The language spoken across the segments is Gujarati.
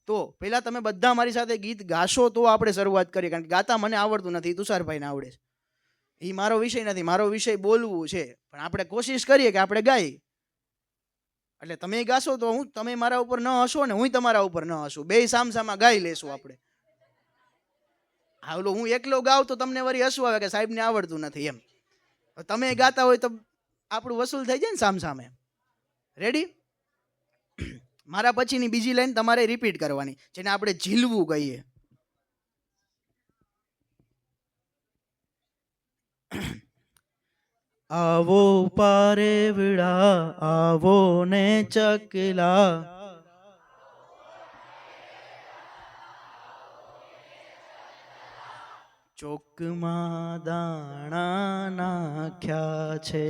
તો પહેલાં તમે બધા મારી સાથે ગીત ગાશો તો આપણે શરૂઆત કરીએ, કારણ કે ગાતા મને આવડતું નથી, તુષારભાઈને આવડે છે. એ મારો વિષય નથી, મારો વિષય બોલવું છે, પણ આપણે કોશિશ કરીએ કે આપણે ગાઈએ. એટલે તમે ગાશો તો તમે મારા ઉપર ન હશો ને હું તમારા ઉપર ન હશું, બે સામસામા ગાઈ લેશું આપણે. હા, ઓલો હું એકલો ગાઉં તો તમને વળી હસવું આવે કે સાહેબને આવડતું નથી એમ. તમે ગાતા હોય તો આપણું વસૂલ થઈ જાય ને સામસામે. રેડી? મારા પછીની બીજી લાઈન તમારે રિપીટ કરવાની, જેને આપણે ઝીલવું કહીએ. આવો પારેવડા આવો ને ચકલા, ચોકમાં દાણા નાખ્યા છે.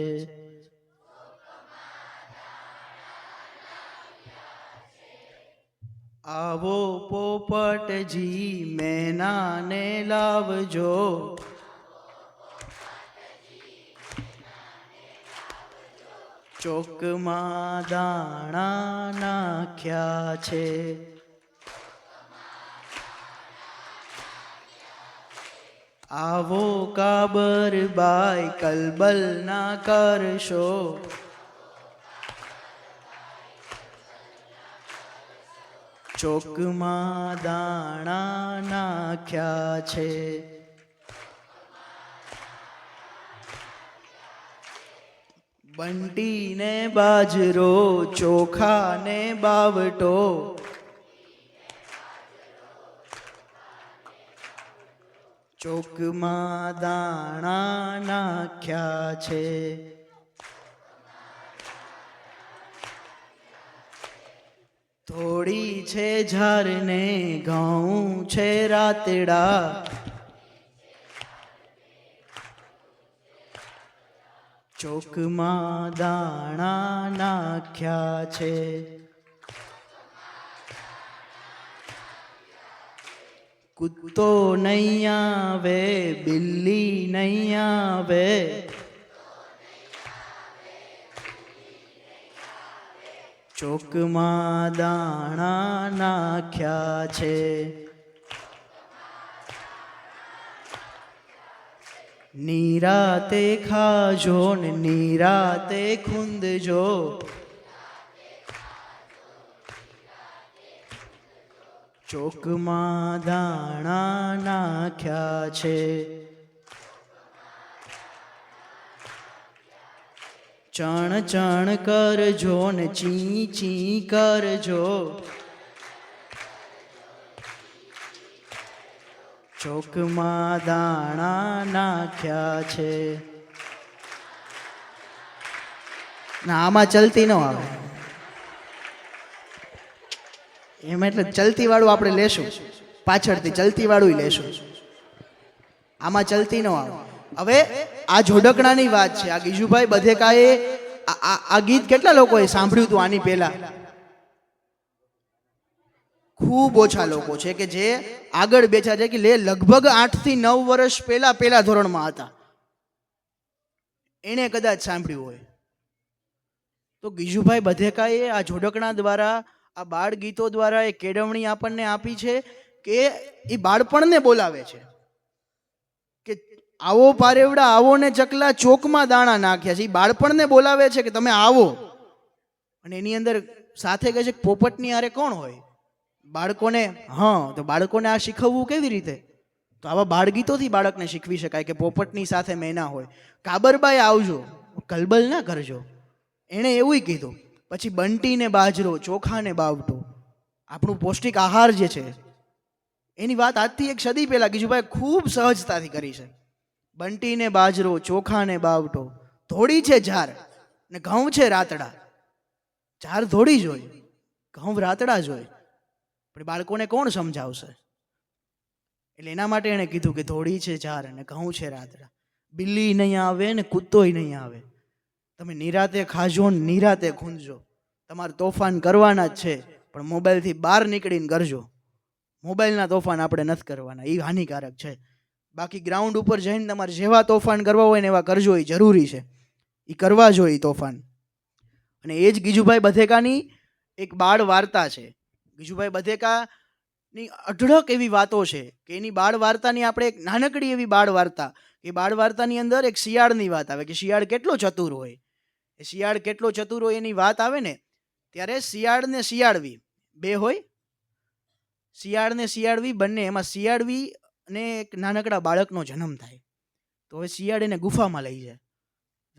આવો પોપટજી મેનાને લાવજો, ચોકમાં દાણા નાખ્યા છે. આવો કાબરબાઈ કલબલ ના કરશો, ચોકમાં દાણા નાખ્યા છે. બંટી ને બાજરો ચોખા ને બાવટો, ચોકમાં દાણા નાખ્યા છે. થોડી છે ઝારને ઘઉં છે રાતડા, ચોકમાં દાણા નાખ્યા છે. કૂતો નહીં આવે બિલ્લી નહીં આવે, ચોકમાં દાણા નાખ્યા છે. નિરાતે ખાજો ને નિરાતે ખૂંદજો, ચોકમાં દાણા નાખ્યા છે. ચણ ચણ કરજો ને ચી ચી કરજો, ચોકમાં દાણા નાખ્યા છે. ના, આમાં ચલતી ન આવે એમ, એટલે ચલતી વાળું આપણે લેશું, પાછળથી ચલતી વાળું લેશું. આમાં ચલતી ન આવે. હવે આ જોડકણાની વાત છે. આ ગીજુભાઈ બધેકાએ આ ગીત કેટલા લોકોએ સાંભળ્યું હતું આની પહેલા? ખૂબ ઓછા લોકો છે કે જે આગળ બેઠા છે, કે લગભગ 8 થી 9 વર્ષ પહેલા ધોરણમાં હતા, એણે કદાચ સાંભળ્યું હોય. તો ગીજુભાઈ બધેકાએ આ જોડકણા દ્વારા, આ બાળ ગીતો દ્વારા એ કેળવણી આપણને આપી છે કે એ બાળપણને બોલાવે છે કે આવો પારેવડા આવો ને ચકલા ચોકમાં દાણા નાખ્યા છે. એ બાળપણને બોલાવે છે કે તમે આવો. અને એની અંદર સાથે કહે છે કે પોપટની હારે કોણ હોય બાળકોને. હા, તો બાળકોને આ શીખવવું કેવી રીતે? તો આવા બાળગીતોથી બાળકને શીખવી શકાય કે પોપટની સાથે મેના હોય. કાબરબાઈ આવજો, કલબલ ના કરજો, એણે એવું કીધું. પછી બંટી ને બાજરો ચોખા ને બાવટો, આપણું પૌષ્ટિક આહાર જે છે એની વાત આજથી 1 સદી પહેલા ગીજુભાઈ ખૂબ સહજતાથી કરી છે. બંટી ને બાજરો ચોખા ને બાવટો, ધોળી છે ઝાર ને ઘઉં છે રાતડા. ઝાર ધોળી જ હોય, ઘઉં રાતડા જ હોય, પણ બાળકોને કોણ સમજાવશે? એટલે એના માટે એણે કીધું કે ધોળી છે ઝાર અને ઘઉં છે રાતડા. બિલ્લી નહીં આવે ને કૂતોય નહીં આવે, તમે નિરાતે ખાજો ને નિરાતે ખૂંદજો. તમારે તોફાન કરવાના જ છે, પણ મોબાઈલથી બહાર નીકળીને કરજો. મોબાઈલના તોફાન આપણે નથી કરવાના, એ હાનિકારક છે. બાકી ગ્રાઉન્ડ ઉપર જઈને તમારે જેવા તોફાન કરવા હોય ને એવા કરજો, એ જરૂરી છે, એ કરવા જોઈએ તોફાન. અને એ જ ગીજુભાઈ બધેકાની એક બાળ વાર્તા છે. ગીજુભાઈ બધેકા ની અઢળક એવી વાતો છે કે એની બાળ વાર્તાની આપણે એક નાનકડી એવી બાળ વાર્તા, એ બાળ વાર્તાની અંદર એક શિયાળની વાત આવે કે શિયાળ કેટલો ચતુર હોય. એ શિયાળ કેટલો ચતુર હોય એની વાત આવે ને ત્યારે શિયાળ ને શિયાળવી બે હોય. શિયાળ ને શિયાળવી બંને, એમાં શિયાળવી ને એક નાનકડા બાળકનો જન્મ થાય. તો હવે શિયાળ એને ગુફામાં લઈ જાય.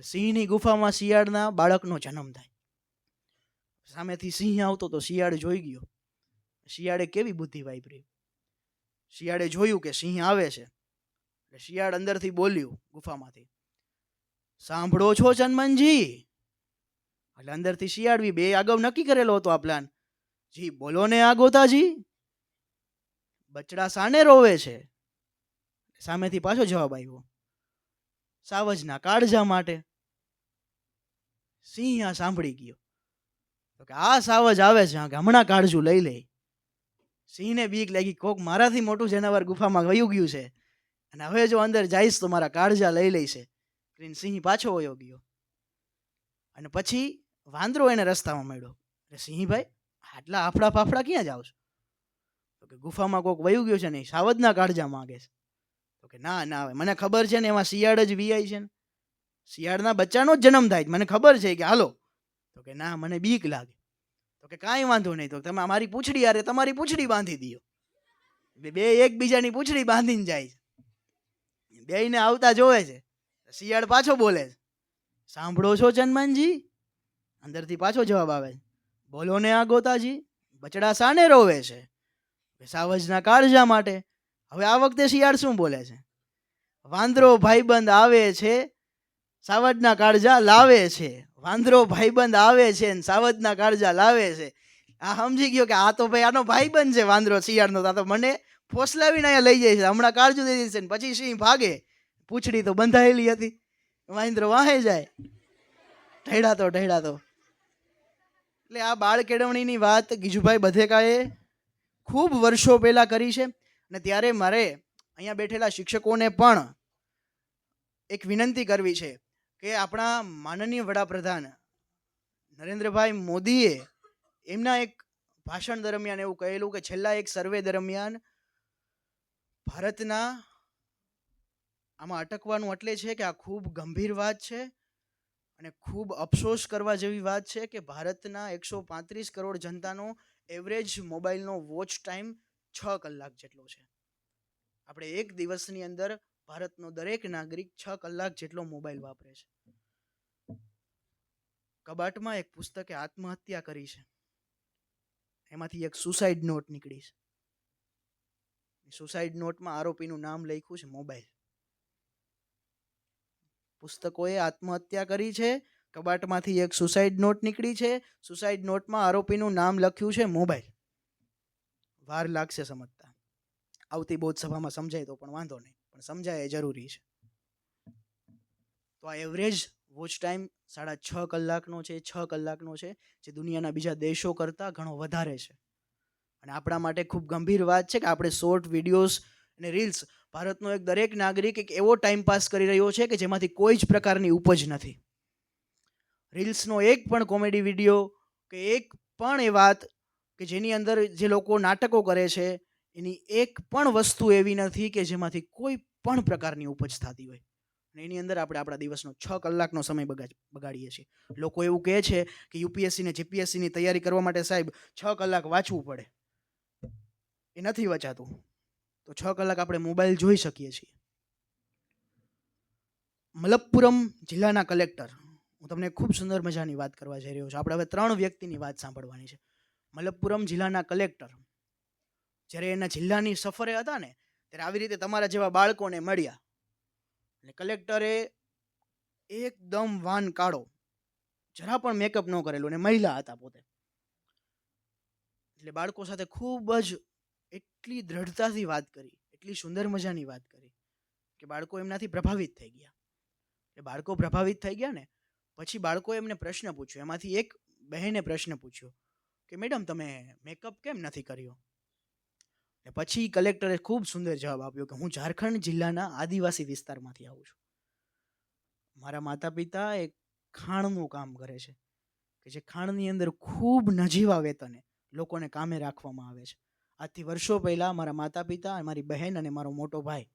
સિંહની ગુફામાં શિયાળના બાળકનો જન્મ થાય. સામેથી સિંહ આવતો તો શિયાળ જોઈ ગયો. શિયાળે કેવી બુદ્ધિ વાપરી. શિયાળે જોયું કે સિંહ આવે છે એટલે શિયાળ અંદરથી બોલ્યું ગુફામાંથી, સાંભળો છો ચનમનજી? એટલે અંદરથી શિયાળવી બે અગાઉ નક્કી કરેલો હતો આ પ્લાન. જી બોલો ને આ ગોતાજી, બચડા સાને રોવે છે? સામેથી પાછો જવાબ આવ્યો, સાવજના કાળજા માટે. સિંહ આ સાંભળી ગયો તો કે આ સાવજ આવે છે કે હમણાં કાળજું લઈ લે. સિંહને બીક લાગી, કોક મારાથી મોટું જનાવર ગુફામાં વયું ગયું છે અને હવે જો અંદર જઈશ તો મારા કાળજા લઈ લેશે. સિંહ પાછો વયો ગયો અને પછી વાંદરો એને રસ્તામાં મળ્યો. સિંહ ભાઈ આટલા આફડા ફાફડા ક્યાં જાવ છો? તો કે ગુફામાં કોક વયું ગયું છે ને સાવજના કાળજા માંગે છે. તો કે ના ના આવે, મને ખબર છે ને એમાં શિયાળ જ વીઆઈ છે ને શિયાળના બચ્ચાનો જ જન્મ થાય, મને ખબર છે કે હાલો. તો કે ના મને બીક લાગે. તો કે કાંઈ વાંધો નહીં, તો તમે મારી પૂંછડી યારે તમારી પૂંછડી બાંધી દો. બે એકબીજાની પૂંછડી બાંધીને જાય છે. બેયને આવતા જોવે છે. શિયાળ પાછો બોલે છે, સાંભળો છો ચનમનજી? અંદરથી પાછો જવાબ આવે, બોલો ને આ ગોતાજી, બચડા સાને રોવે છે? સાવજના કાળજા માટે. હવે આ વખતે શિયાળ શું બોલે છે? વાંદરો ભાઈબંધ આવે છે, સાવજના કાળજા લાવે છે. વાંદરો ભાઈબંધ આવે છે ને સાવજના કાળજા લાવે છે. આ સમજી ગયો કે આ તો ભાઈ આનો ભાઈબંધ છે વાંદરો શિયાળનો. તો મને ફોસલાવીને અહીંયા લઈ જાય છે, હમણાં કાળજું દઈ દેશે. પછી સિંહ ભાગે, પૂંછડી તો બંધાયેલી હતી. વાંદરો વાહે જાય ઢળાતો ઢળાતો. એટલે આ બાળ કેળવણીની વાત ગીજુભાઈ બધેકાએ ખૂબ વર્ષો પહેલા કરી છે. અને ત્યારે મારે અહીંયા બેઠેલા શિક્ષકોને પણ એક વિનંતી કરવી છે કે આપણા માનનીય વડાપ્રધાન નરેન્દ્રભાઈ મોદીએ એમના એક ભાષણ દરમિયાન એવું કહેલું કે છેલ્લા એક સર્વે દરમિયાન ભારતના આમાં અટકવાનું એટલે છે કે આ ખૂબ ગંભીર વાત છે અને ખૂબ અફસોસ કરવા જેવી વાત છે કે ભારતના 135 કરોડ જનતાનો એવરેજ મોબાઈલનો વોચ ટાઈમ 6 કલાક જેટલો છે. આપણે એક દિવસની અંદર ભારતનો દરેક નાગરિક 6 કલાક જેટલો મોબાઈલ વાપરે છે. કબાટમાં એક પુસ્તકે આત્મહત્યા કરી છે, એમાંથી એક સુસાઇડ નોટ નીકળી છે. સુસાઇડ નોટમાં આરોપીનું નામ લખ્યું છે મોબાઈલ. પુસ્તકોએ આત્મહત્યા કરી છે, કબાટમાંથી એક સુસાઇડ નોટ નીકળી છે, સુસાઇડ નોટમાં આરોપીનું નામ લખ્યું છે મોબાઈલ. વાર લાગશે સમજતા, આવતી બોધ સભામાં સમજાય તો પણ વાંધો નહીં, પણ સમજાય એ જરૂરી છે. તો આ એવરેજ વોચ ટાઈમ 6.5 કલાકનો છે, 6 કલાકનો છે, જે દુનિયાના બીજા દેશો કરતાં ઘણો વધારે છે. અને આપણા માટે ખૂબ ગંભીર વાત છે કે આપણે શોર્ટ વિડીયોઝ અને રીલ્સ, ભારતનો એક દરેક નાગરિક એક એવો ટાઈમ પાસ કરી રહ્યો છે કે જેમાંથી કોઈ જ પ્રકારની ઉપજ નથી. રીલ્સનો એક પણ કોમેડી વિડીયો કે એક પણ એ વાત કે જેની અંદર જે લોકો નાટકો કરે છે એની એક પણ વસ્તુ એવી નથી કે જેમાંથી કોઈ પણ પ્રકારની ઉપજ થતી હોય. અને એની અંદર આપણે આપણા દિવસનો 6 કલાકનો સમય બગાડીએ છીએ. લોકો એવું કહે છે કે યુપીએસસી ને જીપીએસસીની તૈયારી કરવા માટે સાહેબ 6 કલાક વાંચવું પડે. એ નથી વચાતું. તો 6 કલાક આપણે મોબાઈલ જોઈ શકીએ છીએ. મલપ્પુરમ જિલ્લાના કલેક્ટર, હું તમને ખૂબ સુંદર મજાની વાત કરવા જઈ રહ્યો છું. આપણે હવે 3 વ્યક્તિની વાત સાંભળવાની છે. મલપ્પુરમ જિલ્લાના કલેક્ટર જ્યારે એના જિલ્લાની સફરે હતા ને ત્યારે આવી રીતે તમારા જેવા બાળકોને મળ્યા. અને કલેક્ટરે એકદમ વાન કાળો, જરા પણ મેકઅપ ન કરેલું, અને મહિલા હતા પોતે. એટલે બાળકો સાથે ખૂબ જ એટલી દ્રઢતાથી વાત કરી, એટલી સુંદર મજાની વાત કરી કે બાળકો એમનાથી પ્રભાવિત થઈ ગયા. એ બાળકો પ્રભાવિત થઈ ગયા ને પછી બાળકોએ એમને પ્રશ્ન પૂછ્યો. એમાંથી એક બહેને પ્રશ્ન પૂછ્યો કે મેડમ તમે મેકઅપ કેમ નથી કર્યો? ને પછી કલેક્ટરે ખૂબ સુંદર જવાબ આપ્યો કે હું ઝારખંડ જિલ્લાના આદિવાસી વિસ્તારમાંથી આવું છું. મારા માતા પિતા એક ખાણનું કામ કરે છે કે જે ખાણની અંદર ખૂબ નજીવા વેતને લોકોને કામે રાખવામાં આવે છે. આજથી વર્ષો પહેલાં મારા માતા પિતા, મારી બહેન અને મારો મોટો ભાઈ,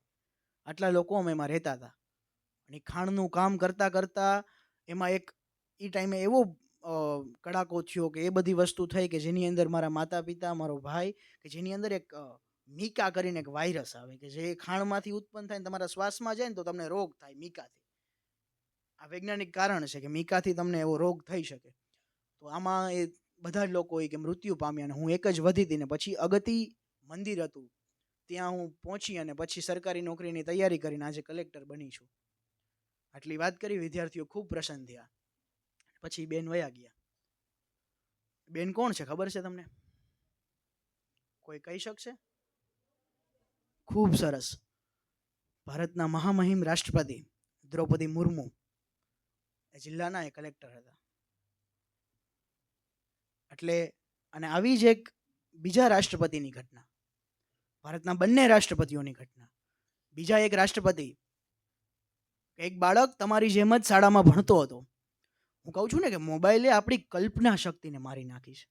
આટલા લોકો અમે એમાં રહેતા હતા. અને ખાણનું કામ કરતાં કરતાં એમાં એક એ ટાઈમે એવો કડાકો થયો કે એ બધી વસ્તુ થઈ કે જેની અંદર મારા માતા પિતા, મારો ભાઈ, કે જેની અંદર એક મીકા કરીને એક વાયરસ આવે કે જે ખાણમાંથી ઉત્પન્ન થાય ને તમારા શ્વાસમાં જાય ને તો તમને રોગ થાય મીકાથી. આ વૈજ્ઞાનિક કારણ છે કે મીકાથી તમને એવો રોગ થઈ શકે. તો આમાં એ બધા જ લોકો કે મૃત્યુ પામ્યા. અને હું એક જ વધી હતી ને પછી અગતિ મંદિર હતું ત્યાં હું પહોંચી અને પછી સરકારી નોકરીની તૈયારી કરીને આજે કલેક્ટર બની છું. આટલી વાત કરી, વિદ્યાર્થીઓ ખૂબ પ્રસન્ન થયા. પછી બેન વયા ગયા. બેન કોણ છે ખબર છે તમને? કોઈ કહી શકશે? ખૂબ સરસ. ભારતના મહામહિમ રાષ્ટ્રપતિ દ્રૌપદી મુર્મુ એ જિલ્લાના એ કલેક્ટર હતા. એટલે અને આવી જ એક બીજા રાષ્ટ્રપતિની ઘટના, ભારતના બંને રાષ્ટ્રપતિઓની ઘટના. બીજા એક રાષ્ટ્રપતિ, એક બાળક તમારી જેમ જ શાળામાં ભણતો હતો. હું કહું છું ને કે મોબાઈલે આપણી કલ્પના શક્તિને મારી નાખી છે.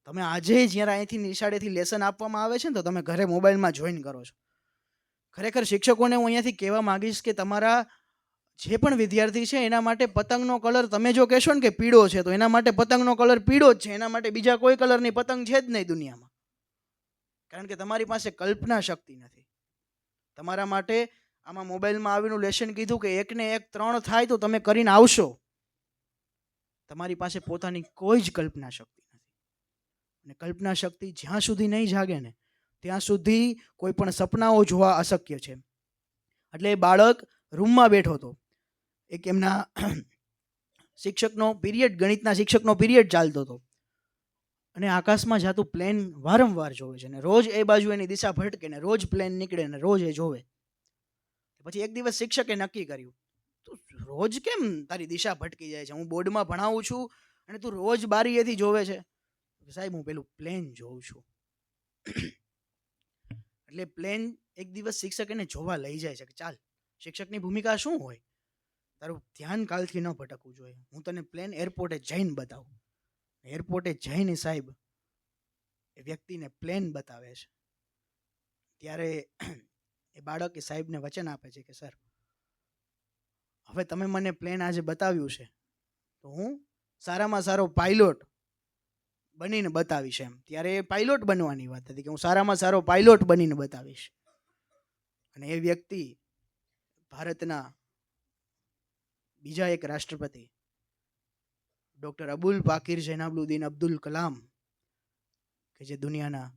તમે આજે જ્યારે અહીંથી નિશાળેથી લેસન આપવામાં આવે છે ને તો તમે ઘરે મોબાઈલમાં જોઈન કરો છો. ખરેખર શિક્ષકોને હું અહીંયાથી કહેવા માંગીશ કે તમારા જે પણ વિદ્યાર્થી છે એના માટે પતંગનો કલર તમે જો કહેશો ને કે પીળો છે તો એના માટે પતંગનો કલર પીળો જ છે. એના માટે બીજા કોઈ કલરની પતંગ છે જ નહીં દુનિયામાં. કારણ કે તમારી પાસે કલ્પના શક્તિ નથી. તમારા માટે આમાં મોબાઈલમાં આવીનું લેસન કીધું કે 1 ને 1 3 થાય તો તમે કરીને આવશો. તમારી પાસે પોતાની કોઈ જ કલ્પના શક્તિ નથી. અને કલ્પના શક્તિ જ્યાં સુધી નહીં જાગે ને ત્યાં સુધી કોઈ પણ સપનાઓ જોવા અશક્ય છે. એટલે એ બાળક રૂમમાં બેઠો હતો. એક એમના શિક્ષકનો પીરિયડ, ગણિતના શિક્ષકનો પીરિયડ ચાલતો હતો અને આકાશમાં જતું પ્લેન વારંવાર જોવે છે. અને રોજ એ બાજુ એની દિશા ભટકે ને રોજ પ્લેન નીકળે ને રોજ એ જોવે. પછી એક દિવસ શિક્ષકે નક્કી કર્યું, તું રોજ કેમ તારી દિશા ભટકી જાય છે? હું બોર્ડમાં ભણાવું છું અને તું રોજ બારીએથી જોવે છે. સાહેબ હું પેલું પ્લેન જોઉં છું. એટલે પ્લેન એક દિવસ શિક્ષક એને જોવા લઈ જાય છે કે ચાલ, શિક્ષકની ભૂમિકા શું હોય? તારું ધ્યાન કાલથી ન ભટકવું જોઈએ. હું તને પ્લેન એરપોર્ટે જઈને બતાવું. એરપોર્ટે જઈને સાહેબ એ વ્યક્તિને પ્લેન બતાવે છે. ત્યારે એ બાળક એ સાહેબને વચન આપે છે કે સર, હવે તમે મને પ્લેન આજે બતાવ્યું છે તો હું સારામાં સારો પાયલોટ બનીને બતાવીશ એમ. ત્યારે એ પાયલોટ બનવાની વાત હતી કે હું સારામાં સારો પાયલોટ બનીને બતાવીશ. અને એ વ્યક્તિ ભારતના બીજા એક રાષ્ટ્રપતિ ડૉક્ટર અબુલ પાકીર જૈનાબુદ્દીન અબ્દુલ કલામ, કે જે દુનિયાના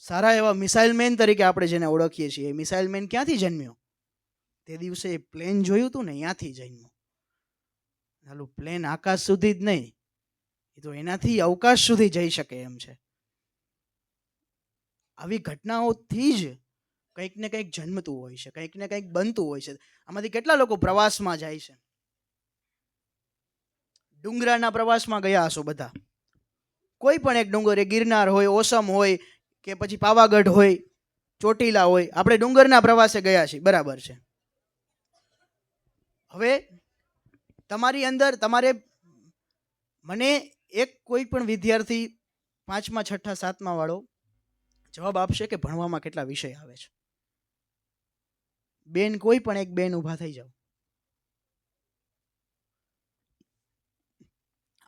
સારા એવા મિસાઇલ મેન તરીકે આપણે જેને ઓળખીએ છીએ, એ મિસાઇલ મેન ક્યાંથી જન્મ્યો? તે દિવસે એ પ્લેન જોયું હતું ને ત્યાંથી જન્મ્યો. ચાલું પ્લેન આકાશ સુધી જ નહીં, એ તો એનાથી અવકાશ સુધી જઈ શકે એમ છે. આવી ઘટનાઓથી જ કંઈક ને કંઈક જન્મતું હોય છે, કંઈક ને કંઈક બનતું હોય છે. આમાંથી કેટલા લોકો પ્રવાસમાં જાય છે? ડુંગરાના પ્રવાસમાં ગયા હશો બધા. કોઈ પણ એક ડુંગર, એ ગિરનાર હોય, ઓસમ હોય કે પછી પાવાગઢ હોય, ચોટીલા હોય, આપણે ડુંગરના પ્રવાસે ગયા છીએ, બરાબર છે. હવે તમારી અંદર મને એક કોઈ પણ વિદ્યાર્થી 5મા 6ઠા 7મા વાળો જવાબ આપશે કે ભણવામાં કેટલા વિષય આવે છે? બેન, કોઈ પણ એક બેન ઊભા થઈ જાઓ.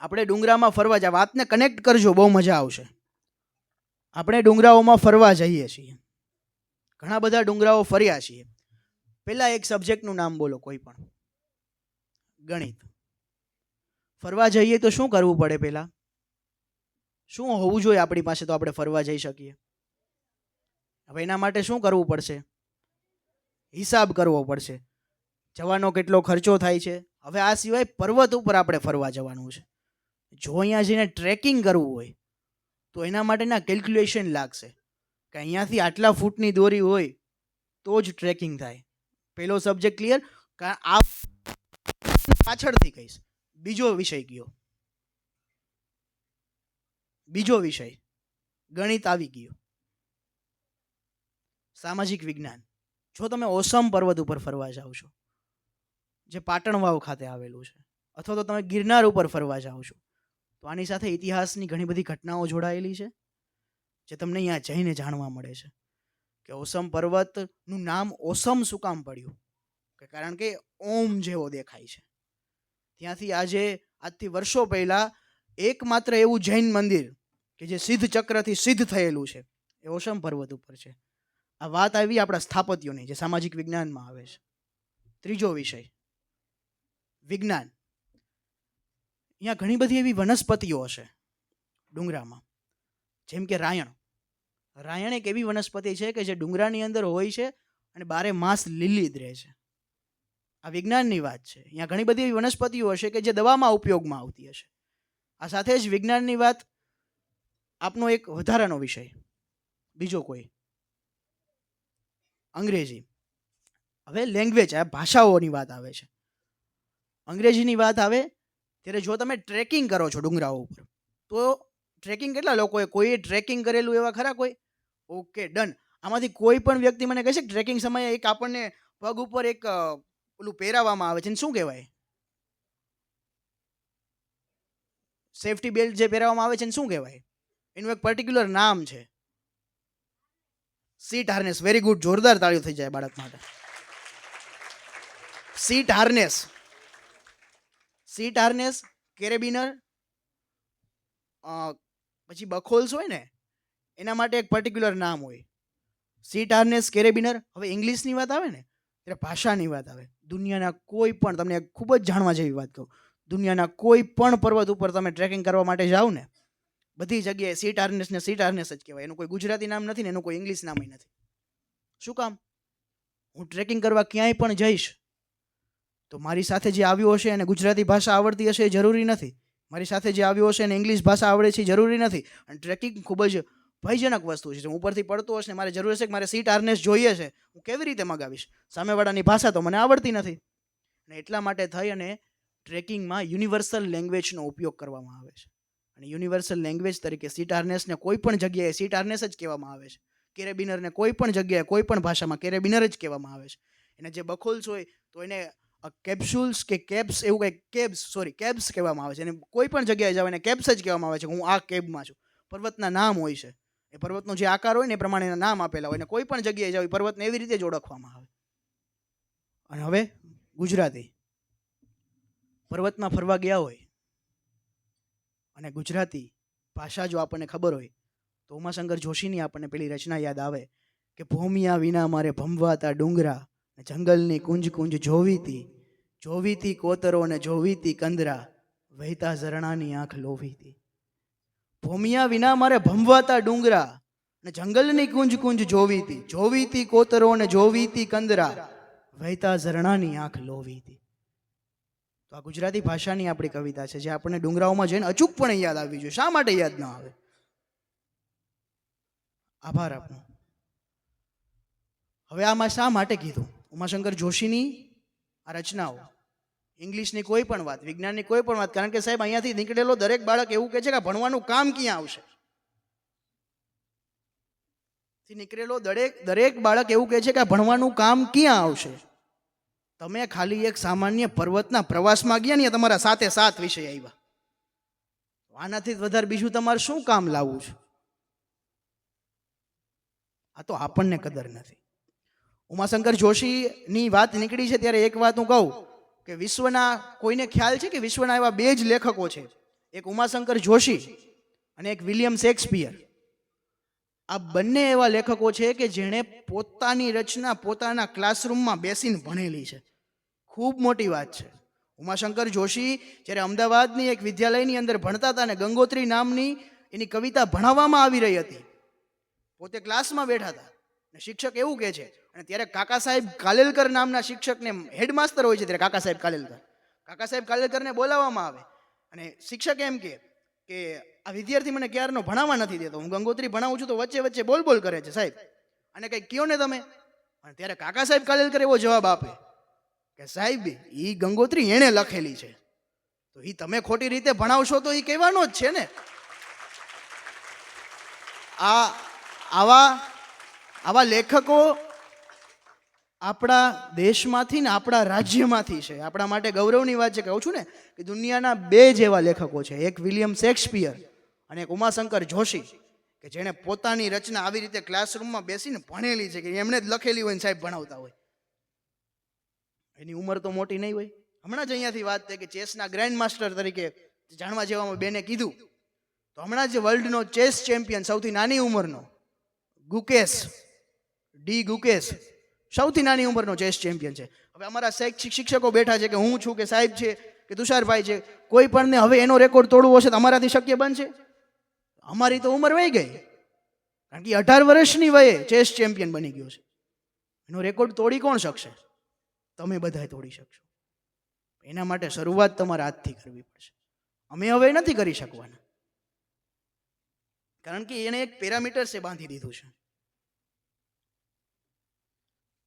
આપણે ડુંગરામાં ફરવા જાય, વાતને કનેક્ટ કરજો, બહુ મજા આવશે. આપણે ડુંગરાઓમાં ફરવા જઈએ છીએ, ઘણા બધા ડુંગરાઓ ફર્યા છીએ. પહેલા એક સબ્જેક્ટનું નામ બોલો કોઈ પણ. ગણિત. ફરવા જઈએ તો શું કરવું પડે? પહેલા શું હોવું જોઈએ આપણી પાસે તો આપણે ફરવા જઈ શકીએ? હવે એના માટે શું કરવું પડશે? હિસાબ કરવો પડશે. જવાનો કેટલો ખર્ચો થાય છે. હવે આ સિવાય પર્વત ઉપર આપણે ફરવા જવાનું છે. જો અહીંયા જઈને ટ્રેકિંગ કરવું હોય તો એના માટેના કેલ્ક્યુલેશન લાગશે કે અહીંયાથી આટલા ફૂટની દોરી હોય તો જ ટ્રેકિંગ થાય. પહેલો સબ્જેક્ટ ક્લિયર? આ પાછળથી કહીશ. બીજો વિષય ગયો, બીજો વિષય ગણિત આવી ગયો. સામાજિક વિજ્ઞાન. જો તમે ઓસમ પર્વત ઉપર ફરવા જાઓ છો, જે પાટણ વાવ ખાતે આવેલું છે, અથવા તો તમે ગિરનાર ઉપર ફરવા જાઓ છો, તો આની સાથે ઇતિહાસની ઘણી બધી ઘટનાઓ જોડાયેલી છે. જે તમને અહીંયા જઈને જાણવા મળે છે કે ઓસમ પર્વતનું નામ ઓસમ શું કામ પડ્યું, કે કારણ કે ઓમ જેવો દેખાય છે. ત્યાંથી આજથી વર્ષો પહેલા એકમાત્ર એવું જૈન મંદિર કે જે સિદ્ધ ચક્રથી સિદ્ધ થયેલું છે એ ઓસમ પર્વત ઉપર છે. આ વાત આવી આપણા સ્થાપત્યોની, જે સામાજિક વિજ્ઞાનમાં આવે છે. ત્રીજો વિષય વિજ્ઞાન. અહીંયા ઘણી બધી એવી વનસ્પતિઓ હશે ડુંગરામાં, જેમ કે રાયણ. રાયણ એક એવી વનસ્પતિ છે કે જે ડુંગરાની અંદર હોય છે અને 12 માસ લીલી જ રહે છે. આ વિજ્ઞાનની વાત છે. અહીંયા ઘણી બધી એવી વનસ્પતિઓ હશે કે જે દવામાં ઉપયોગમાં આવતી હશે. આ સાથે જ વિજ્ઞાનની વાત આપનો એક વધારાનો વિષય બીજો કોઈ, અંગ્રેજી. હવે લેંગ્વેજ, આ ભાષાઓની વાત આવે છે. અંગ્રેજીની વાત આવે ત્યારે જો તમે ટ્રેકિંગ કરો છો ડુંગરાઓ ઉપર, તો ટ્રેકિંગ કેટલા લોકોએ, કોઈએ ટ્રેકિંગ કરેલું એવા ખરા કોઈ? Okay, done. આમાંથી કોઈ પણ વ્યક્તિ મને કહેશે કે ટ્રેકિંગ સમયે એક આપણને પગ ઉપર એક પેલું પહેરાવવામાં આવે છે, શું કહેવાય? સેફટી બેલ્ટ જે પહેરાવવામાં આવે છે ને શું કહેવાય? એનું એક પર્ટિક્યુલર નામ છે. Seat harness. વેરી ગુડ, જોરદાર તાળીઓ થઈ જાય બાળક માટે. Seat harness. સીટ હાર્નેસ, કેરેબિનર, પછી બખોલ્સ હોય ને, એના માટે એક પર્ટિક્યુલર નામ હોય. Seat harness, carabiner. હવે ઇંગ્લિશની વાત આવે ને ત્યારે ભાષાની વાત આવે. દુનિયાના કોઈ પણ, તમને ખૂબ જ જાણવા જેવી વાત કહું, દુનિયાના કોઈ પણ પર્વત ઉપર તમે ટ્રેકિંગ કરવા માટે જાઓ ને, બધી જગ્યાએ સીટ હાર્નેસ ને સીટ હાર્નેસ જ કહેવાય. એનું કોઈ ગુજરાતી નામ નથી ને એનું કોઈ ઇંગ્લિશ નામ નથી. શું કામ? હું ટ્રેકિંગ કરવા ક્યાંય પણ જઈશ તો મારી સાથે જે આવ્યો હશે એને ગુજરાતી ભાષા આવડતી હશે એ જરૂરી નથી. મારી સાથે જે આવ્યો હશે એને ઇંગ્લિશ ભાષા આવડે છે જરૂરી નથી. અને ટ્રેકિંગ ખૂબ જ ભયજનક વસ્તુ છે. હું ઉપરથી પડતો હશે ને મારે જરૂર હશે કે મારે સીટ હાર્નેસ જોઈએ છે, હું કેવી રીતે મગાવીશ? સામેવાળાની ભાષા તો મને આવડતી નથી. અને એટલા માટે થઈ અને ટ્રેકિંગમાં યુનિવર્સલ લેંગ્વેજનો ઉપયોગ કરવામાં આવે છે. અને યુનિવર્સલ લેંગ્વેજ તરીકે સીટ હાર્નેસને કોઈ પણ જગ્યાએ સીટ હાર્નેસ જ કહેવામાં આવે છે. કેરેબિનરને કોઈ પણ જગ્યાએ કોઈ પણ ભાષામાં કેરેબિનર જ કહેવામાં આવે છે. એને જે બખોલ્સ હોય તો એને કેપ્સ્યુલ્સ કે કેબ્સ, એવું કંઈક કેબ્સ કહેવામાં આવે છે. અને કોઈ પણ જગ્યાએ જાવ એને કેબ્સ જ કહેવામાં આવે છે. હું આ કેબમાં છું. પર્વતના નામ હોય છે, એ પર્વતનો જે આકાર હોય ને એ પ્રમાણે એના નામ આપેલા હોય. ને કોઈ પણ જગ્યાએ જાવ એ પર્વતને એવી રીતે જ ઓળખવામાં આવે. અને હવે ગુજરાતી. પર્વતમાં ફરવા ગયા હોય અને ગુજરાતી ભાષા જો આપણને ખબર હોય તો ઉમાશંકર જોશીની આપણને પેલી રચના યાદ આવે કે ભોમિયા વિના મારે ભમવાતા ડુંગરા, જંગલની કુંજ કુંજ જોવીતી, જોવીતી કોતરો ને જોવીતી કંદરા, વહેતા ઝરણાની આંખ લોવીતી. ભોમિયા વિના મારે ભમવાતા ડુંગરા ને જંગલની કુંજ કુંજ જોવીતી, જોવીતી કોતરો ને જોવીતી કંદરા, વહેતા ઝરણાની આંખ લોવીતી. તો આ ગુજરાતી ભાષાની આપણી કવિતા છે જે આપણને ડુંગરાઓમાં જઈને અચૂકપણે યાદ આવવી જોઈએ. શા માટે યાદ ન આવે? આભાર આપનો. હવે આમાં શા માટે કીધું? ઉમાશંકર જોશીની આ રચનાઓ, ઇંગ્લિશની કોઈ પણ વાત, વિજ્ઞાનની કોઈ પણ વાત, કારણ કે સાહેબ અહીંયાથી નીકળેલો દરેક બાળક એવું કહે છે કે ભણવાનું કામ ક્યાં આવશે? નીકળેલો દરેક બાળક એવું કહે છે કે ભણવાનું કામ ક્યાં આવશે? તમે ખાલી એક સામાન્ય પર્વતના પ્રવાસમાં ગયા ને, તમારા 7 વિષય આવ્યા. આનાથી વધારે બીજું તમારે શું કામ લાવવું છે? આ તો આપણને કદર નથી. ઉમાશંકર જોશીની વાત નીકળી છે ત્યારે એક વાત હું કહું કે વિશ્વના, કોઈને ખ્યાલ છે કે વિશ્વના એવા 2 જ લેખકો છે, એક ઉમાશંકર જોશી અને એક વિલિયમ શેક્સપિયર. આ બંને એવા લેખકો છે કે જેણે પોતાની રચના પોતાના ક્લાસરૂમમાં બેસીને ભણેલી છે. ખૂબ મોટી વાત છે. ઉમાશંકર જોશી જ્યારે અમદાવાદની એક વિદ્યાલયની અંદર ભણતા હતા ને ગંગોત્રી નામની એની કવિતા ભણાવવામાં આવી રહી હતી, પોતે ક્લાસમાં બેઠા હતા ને શિક્ષક એવું કહે છે, અને ત્યારે કાકા સાહેબ કાલેલકર નામના શિક્ષકને, હેડમાસ્ટર હોય છે ત્યારે કાકા સાહેબ કાલેલકરને બોલાવવામાં આવે અને શિક્ષક એમ કે આ વિદ્યાર્થી મને ક્યારનો ભણાવવા નથી દેતો, હું ગંગોત્રી ભણાવું છું તો વચ્ચે વચ્ચે બોલ કરે છે સાહેબ, અને કંઈક કયો ને તમે. અને ત્યારે કાકા સાહેબ કાલેલકર એવો જવાબ આપે કે સાહેબ ઈ ગંગોત્રી એણે લખેલી છે, તો ઈ તમે ખોટી રીતે ભણાવશો તો ઈ કહેવાનો જ છે ને. આવા લેખકો આપણા દેશમાંથી ને આપણા રાજ્યમાંથી છે. આપણા માટે ગૌરવની વાત છે. કહું છું ને કે દુનિયાના 2 જ એવા લેખકો છે, એક વિલિયમ શેક્સપિયર અને એક ઉમાશંકર જોશી. કે જેણે પોતાની રચના આવી રીતે ક્લાસરૂમમાં બેસીને ભણેલી છે, કે એમણે જ લખેલી હોય ને સાહેબ ભણાવતા હોય. એની ઉંમર તો મોટી નહીં હોય. હમણાં જ અહીંયાથી વાત થઈ કે ચેસના ગ્રેન્ડ માસ્ટર તરીકે જાણવા જેવામાં બેને કીધું, તો હમણાં જ વર્લ્ડનો ચેસ ચેમ્પિયન સૌથી નાની ઉંમરનો ગુકેશ સૌથી નાની ઉંમરનો ચેસ ચેમ્પિયન છે. હવે અમારા શૈક્ષિક શિક્ષકો બેઠા છે, કે હું છું, કે સાહેબ છે, કે તુષારભાઈ છે, કોઈ પણને હવે એનો રેકોર્ડ તોડવો હશે તો અમારાથી શક્ય બનશે? અમારી તો ઉંમર વહી ગઈ, કારણ કે 18 વર્ષની વયે ચેસ ચેમ્પિયન બની ગયો છે. એનો રેકોર્ડ તોડી કોણ શકશે? તમે બધા તોડી શકશો. એના માટે શરૂઆત તમારા હાથથી કરવી પડશે. અમે હવે નથી કરી શકવાના, કારણ કે એને એક પેરામીટર્સે બાંધી દીધું છે.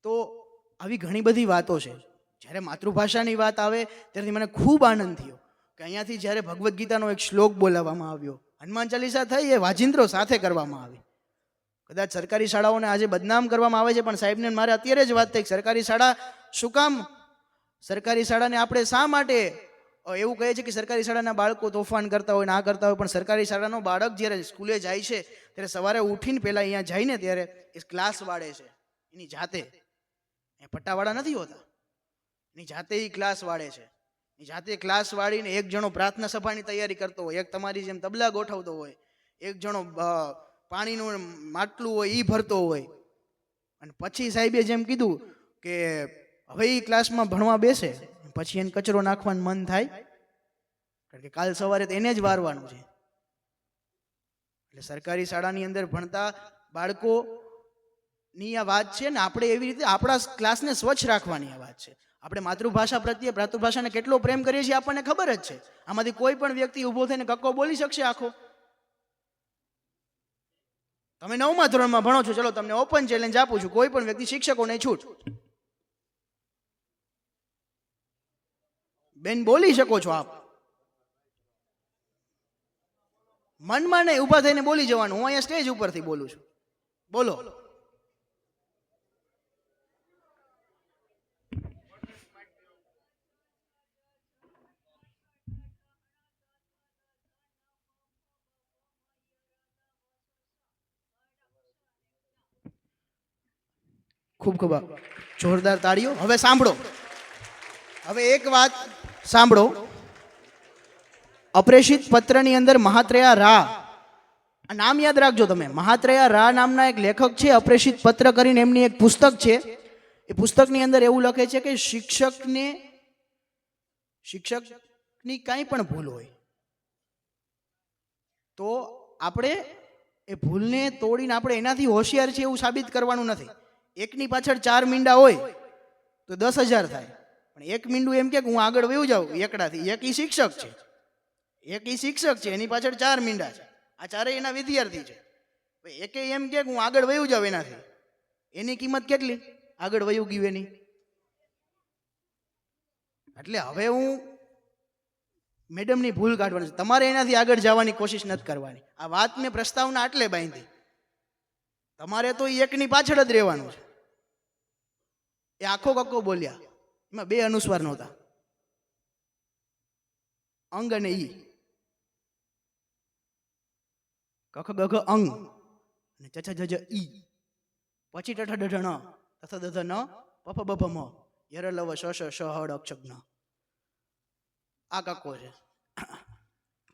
તો આવી ઘણી બધી વાતો છે. જ્યારે માતૃભાષાની વાત આવે ત્યારથી મને ખૂબ આનંદ થયો કે અહીંયાથી જ્યારે ભગવદ્ ગીતાનો એક શ્લોક બોલાવવામાં આવ્યો, હનુમાન ચાલીસા થઈ, એ વાજિંત્રો સાથે કરવામાં આવી. કદાચ સરકારી શાળાઓને આજે બદનામ કરવામાં આવે છે, પણ સાહેબને મારે અત્યારે જ વાત થઈ, સરકારી શાળા શું કામ, સરકારી શાળાને આપણે શા માટે એવું કહે છે કે સરકારી શાળાના બાળકો તોફાન કરતા હોય, ના કરતા હોય, પણ સરકારી શાળાનો બાળક જ્યારે સ્કૂલે જાય છે ત્યારે સવારે ઉઠીને પહેલાં અહીંયા જઈને ત્યારે એ ક્લાસ વાળે છે એની જાતે. એ પટ્ટાવાળા નથી હોતા, એની જાતે એ ક્લાસ વાળે છે. એ જાતે ક્લાસ વાળીને એક જણો પ્રાર્થના સભાની તૈયારી કરતો હોય, એક તમારી જેમ તબલા ગોઠવતો હોય, એક જણો પાણીનું માટલું હોય એ ભરતો હોય, અને પછી સાહેબે જેમ કીધું કે હવે એ ક્લાસમાં ભણવા બેસે, પછી એને કચરો નાખવાનું મન થાય, કારણ કે કાલ સવારે તો એને જ વારવાનું છે. એટલે સરકારી શાળાની અંદર ભણતા બાળકોની આ વાત છે ને, આપણે એવી રીતે આપણા ક્લાસને સ્વચ્છ રાખવાની આ વાત છે. આપણે માતૃભાષા પ્રત્યે, માતૃભાષાને કેટલો પ્રેમ કરીએ છીએ આપણને ખબર જ છે. આમાંથી કોઈ પણ વ્યક્તિ ઊભો થઈને કક્કો બોલી શકશે આખો? તમે 9મા ધોરણમાં ભણો છો, ચલો તમને ઓપન ચેલેન્જ આપું છું, કોઈ પણ વ્યક્તિ, શિક્ષકોને છૂટ, બેન બોલી શકો છો આપ, મનમાં નહીં, ઊભા થઈને બોલી જવાનું. હું અહીંયા સ્ટેજ ઉપરથી બોલું છું, બોલો. ખૂબ ખૂબ જોરદાર તાળીઓ. હવે સાંભળો, હવે એક વાત સાંભળો. અપ્રેષિત પત્રની અંદર મહાત્રેયા રા, આ નામ યાદ રાખજો તમે, મહાત્રેયા રા નામના એક લેખક છે. અપ્રેષિત પત્ર કરીને એમની એક પુસ્તક છે. એ પુસ્તકની અંદર એવું લખે છે કે શિક્ષકની કાંઈ પણ ભૂલ હોય તો આપણે એ ભૂલને તોડીને આપણે એનાથી હોશિયાર છે એવું સાબિત કરવાનું નથી. એકની પાછળ 4 મીંડા હોય તો 10,000 થાય, પણ એક મીંડું એમ કે હું આગળ વયું જાઉં એકડાથી, એક ઈ શિક્ષક છે, એની પાછળ 4 મીંડા છે, આ ચારેય એના વિદ્યાર્થી છે. એકે એમ કે હું આગળ વયું જાઉં એનાથી, એની કિંમત કેટલી આગળ વયું ગયું એની. એટલે હવે હું મેડમની ભૂલ કાઢવાની છે, તમારે એનાથી આગળ જવાની કોશિશ નથી કરવાની. આ વાત મેં પ્રસ્તાવના આટલે બાંધી, તમારે તો એકની પાછળ જ રહેવાનું છે. એ આખો કક્કો બોલ્યા, એમાં 2 અનુસ્વાર નહોતા, અંગ અને ઈ. કખ ગઘ અંગ અને ચછ જજ ઈ, પછી ટઠ ડઢ ન તથ દધ ન પફ બફ મ યર લવ શ શ શ હડ અક્ષગ્ન. આ કક્કો છે.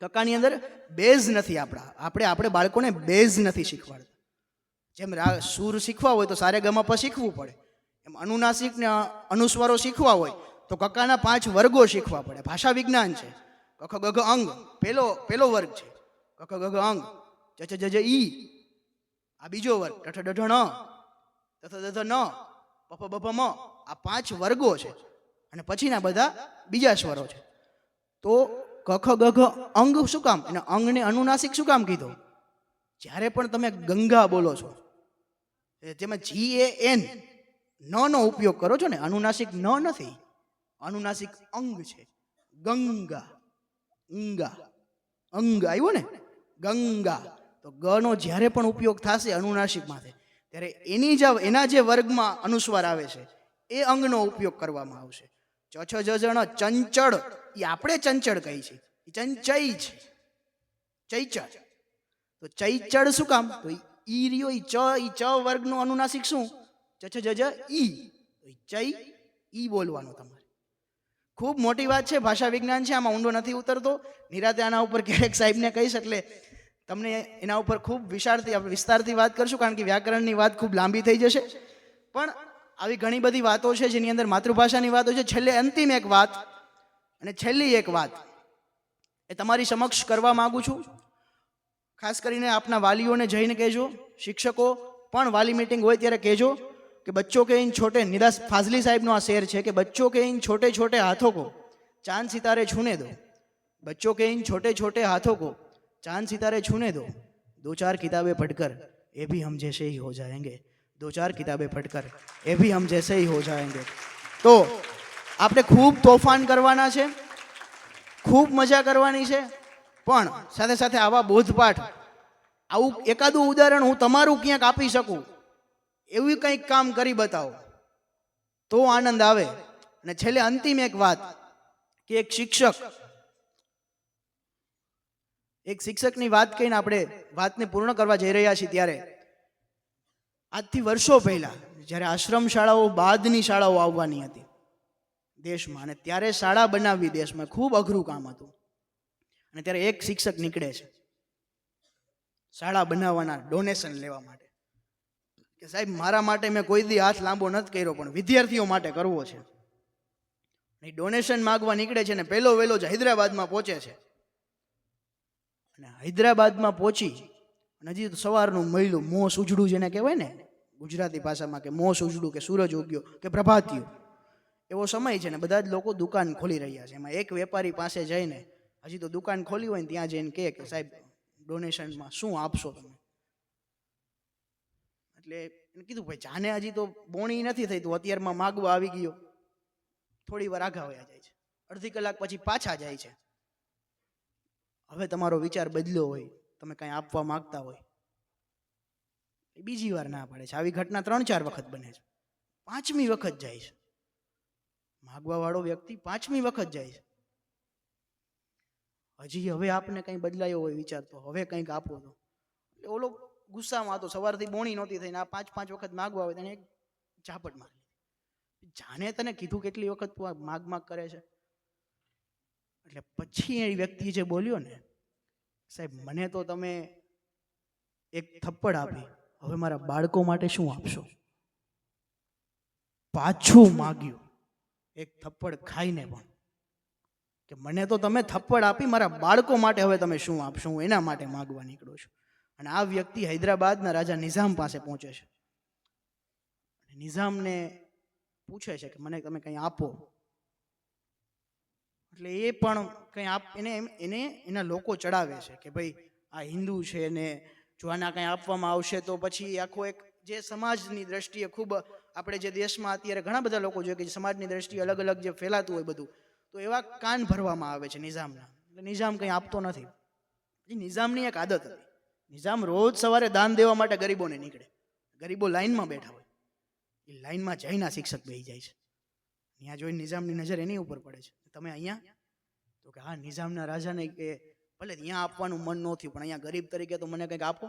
કક્કાની અંદર બેઝ નથી. આપણે બાળકોને બેઝ નથી શીખવાડતા. જેમ સૂર શીખવા હોય તો સારે ગમા પર શીખવું પડે, એમ અનુનાસિક ને અનુસ્વારો શીખવા હોય તો કક્કાના 5 વર્ગો શીખવા પડે. ભાષા વિજ્ઞાન છે. કખ ગઘ અંગ પેલો વર્ગ છે. કખ ગઘ અંગ ચચ જજ ઈ આ બીજો વર્ગ. ટઠ ડઢ ન તથ દધ ન પફ બફ મ આ 5 વર્ગો છે, અને પછીના બધા બીજા સ્વરો છે. તો કખ ગઘ અંગ શું કામ, અને અંગને અનુનાસિક શું કામ કીધો? જ્યારે પણ તમે ગંગા બોલો છો, જેમાં GAN નો ઉપયોગ કરો છો ને, અનુનાસિક ન નથી, અનુનાસિક અંગ છે. ગંગા, અંગા, અંગ આવ્યો ને, ગંગા. તો ગ નો જ્યારે પણ ઉપયોગ થશે અનુનાસિકમાંથી, ત્યારે એના જે વર્ગમાં અનુસ્વાર આવે છે એ અંગનો ઉપયોગ કરવામાં આવશે. ચછ જજણ ચંચળ, એ આપણે ચંચળ કહી છે, એ ચંચય છે, ચૈચળ. તો ચૈચડ શું કામ? તો ઈ રહ્યો ઈ ચ વર્ગનું અનુનાસિક શું? ચ છ જ ઈ. ચૈ ઈ બોલવાનું તમારે. ખૂબ મોટી વાત છે, ભાષા વિજ્ઞાન છે, આમાં ઊંડો નથી ઉતરતો. નિરાતે આના ઉપર ક્યારેક સાહેબને કહીશ એટલે તમને એના ઉપર ખૂબ વિસ્તારથી વાત કરશું, કારણ કે વ્યાકરણની વાત ખૂબ લાંબી થઈ જશે. પણ આવી ઘણી બધી વાતો છે જેની અંદર માતૃભાષાની વાતો છે. છેલ્લે અંતિમ એક વાત અને છેલ્લી એક વાત એ તમારી સમક્ષ કરવા માંગુ છું. ખાસ કરીને આપના વાલીઓને જઈને કહેજો, શિક્ષકો પણ વાલી મીટિંગ હોય ત્યારે કહેજો कि बच्चों के इन छोटे, निदास फाजली साहिब नो आ शेर है कि बच्चों के इन छोटे छोटे हाथों को चांद सितारे छूने दो, बच्चों के इन छोटे छोटे हाथों को चांद सितारे छूने दो, 2-4 किताबें पढ़कर ये भी हम जैसे ही हो जाएंगे, 2-4 किताबें पढ़कर ये भी हम जैसे ही हो जाएंगे. तो આપણે ખૂબ તોફાન કરવાના છે, ખૂબ મજા કરવાની છે, પણ સાથે સાથે આવા બોધપાઠ, આવું એકાદું ઉદાહરણ હું તમારું ક્યાંક આપી શકું એવું કંઈક કામ કરી બતાવો તો આનંદ આવે. અને છેલ્લે અંતિમ એક વાત કે એક શિક્ષકની વાત કહીને આપણે વાતને પૂર્ણ કરવા જઈ રહ્યા છીએ. ત્યારે આજથી વર્ષો પહેલા જ્યારે આશ્રમ શાળાઓ બાદની શાળાઓ આવવાની હતી દેશમાં, અને ત્યારે શાળા બનાવવી દેશમાં ખૂબ અઘરું કામ હતું. અને ત્યારે એક શિક્ષક નીકળે છે શાળા બનાવવાના ડોનેશન લેવા માટે કે સાહેબ મારા માટે મેં કોઈ દી હાથ લાંબો નથી કર્યો પણ વિદ્યાર્થીઓ માટે કરવો છે. એ ડોનેશન માગવા નીકળે છે ને પહેલો વહેલો જ હૈદરાબાદમાં પહોંચે છે. અને હૈદરાબાદમાં પહોંચી અને હજી તો સવારનું મહિલું મોં ઉજળું જેને કહેવાય ને ગુજરાતી ભાષામાં, કે મોં ઉજળું કે સૂરજ ઉગ્યો કે પ્રભાતિયો, એવો સમય છે ને બધા જ લોકો દુકાન ખોલી રહ્યા છે. એમાં એક વેપારી પાસે જઈને, હજી તો દુકાન ખોલી હોય ને ત્યાં જઈને કહે કે સાહેબ ડોનેશનમાં શું આપશો તમે? એટલે એને કીધું ભાઈ જાને હજી તો બોણી નથી થઈ, તો અત્યારમાં માગવા આવી ગયો. થોડી વાર આઘા વયા જાય છે, અડધી કલાક પછી પાછા જાય છે. હવે તમારો વિચાર બદલ્યો હોય, તમે કંઈ આપવા માંગતા હોય, બીજી વાર ના પાડે છે. આવી ઘટના 3-4 વખત બને છે. 5મી વખત જાય છે માગવા વાળો વ્યક્તિ, 5મી વખત જાય છે. હજી હવે આપને કંઈ બદલાયો હોય વિચાર, તો હવે કંઈક આપો તો. એટલે ઓલો ગુસ્સામાં હતો, સવારથી બોણી નહોતી થઈને, આ 5 વખત માગવા આવે તેને એક ઝાપટ મારી. જાને તને કીધું કેટલી વખત તું આ માગ કરે છે? એટલે પછી એ વ્યક્તિ જે બોલ્યો ને, સાહેબ મને તો તમે એક થપ્પડ આપી, હવે મારા બાળકો માટે શું આપશો? પાછું માગ્યું એક થપ્પડ ખાઈને પણ, કે મને તો તમે થપ્પડ આપી, મારા બાળકો માટે હવે તમે શું આપશો? હું એના માટે માગવા નીકળું છું. અને આ વ્યક્તિ હૈદરાબાદના રાજા નિઝામ પાસે પહોંચે છે. નિઝામને પૂછે છે કે મને તમે કંઈ આપો. એટલે એ પણ કંઈ એને એના લોકો ચડાવે છે કે ભાઈ આ હિન્દુ છે ને જો આના કંઈ આપવામાં આવશે તો પછી આખો એક જે સમાજની દ્રષ્ટિએ ખૂબ આપણે જે દેશમાં અત્યારે ઘણા બધા લોકો જોઈએ કે સમાજની દ્રષ્ટિએ અલગ અલગ જે ફેલાતું હોય બધું, તો એવા કાન ભરવામાં આવે છે નિઝામના. એટલે નિઝામ કંઈ આપતો નથી. નિઝામની એક આદત હતી, નિઝામ રોજ સવારે દાન દેવા માટે ગરીબોને નીકળે. ગરીબો લાઈનમાં બેઠા હોય, એ લાઈનમાં જઈને શિક્ષક બેસી જાય છે. ત્યાં જોઈને નિઝામની નજર એની ઉપર પડે છે, તમે અહીંયા? તો કે હા, નિઝામના રાજાને કે ભલે ત્યાં આપવાનું મન ન થયું પણ અહીંયા ગરીબ તરીકે તો મને કંઈક આપો.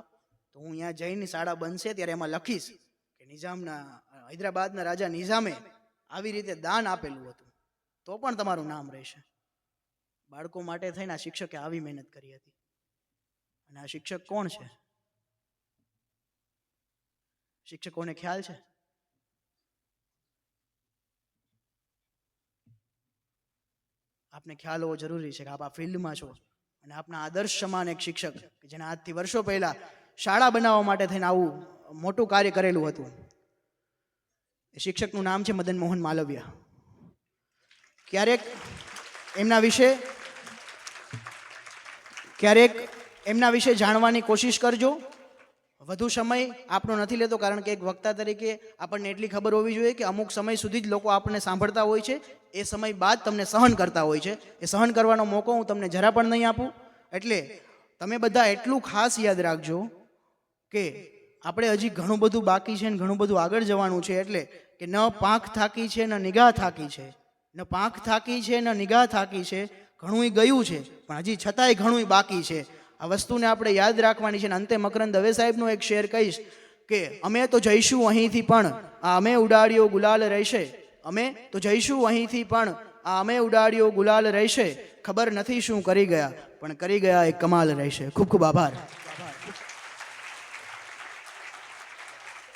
તો હું અહીંયા જઈને શાળા બનશે ત્યારે એમાં લખીશ કે નિઝામના હૈદરાબાદના રાજા નિઝામે આવી રીતે દાન આપેલું હતું, તો પણ તમારું નામ રહેશે. બાળકો માટે થઈને આ શિક્ષકે આવી મહેનત કરી હતી. અને આ શિક્ષક કોણ છે? શિક્ષકોને ખ્યાલ છે? આપને ખ્યાલ હોવો જરૂરી છે કે આપ આ ફિલ્ડમાં છો અને આપના આદર્શ સમાન એક શિક્ષક કે જેને આજથી વર્ષો પહેલા શાળા બનાવવા માટે થઈને આવું મોટું કાર્ય કરેલું હતું. એ શિક્ષકનું નામ છે મદન મોહન માલવિયા. ક્યારેક એમના વિશે જાણવાની કોશિશ કરજો. વધુ સમય આપણો નથી લેતો, કારણ કે એક વક્તા તરીકે આપણને એટલી ખબર હોવી જોઈએ કે અમુક સમય સુધી જ લોકો આપણને સાંભળતા હોય છે. એ સમય બાદ તમને સહન કરતા હોય છે. એ સહન કરવાનો મોકો હું તમને જરા પણ નહીં આપું. એટલે તમે બધા એટલું ખાસ યાદ રાખજો કે આપણે હજી ઘણું બધું બાકી છે ને ઘણું બધું આગળ જવાનું છે. એટલે કે ન પાંખ થાકી છે ન નિગાહ થાકી છે, ન પાંખ થાકી છે ન નિગાહ થાકી છે. ઘણું ગયું છે પણ હજી છતાંય ઘણું બાકી છે. આ વસ્તુને આપણે યાદ રાખવાની છે. અને અંતે મકરંદ દવે સાહેબનો એક શેર કહીશ કે અમે તો જઈશું અહીંથી પણ આ અમે ઉડાડ્યો ગુલાલ રહેશે. અમે તો જઈશું અહીંથી પણ આ અમે ઉડાડ્યો ગુલાલ રહેશે. ખબર નથી શું કરી ગયા, પણ કરી ગયા એ કમાલ રહેશે. ખૂબ ખૂબ આભાર.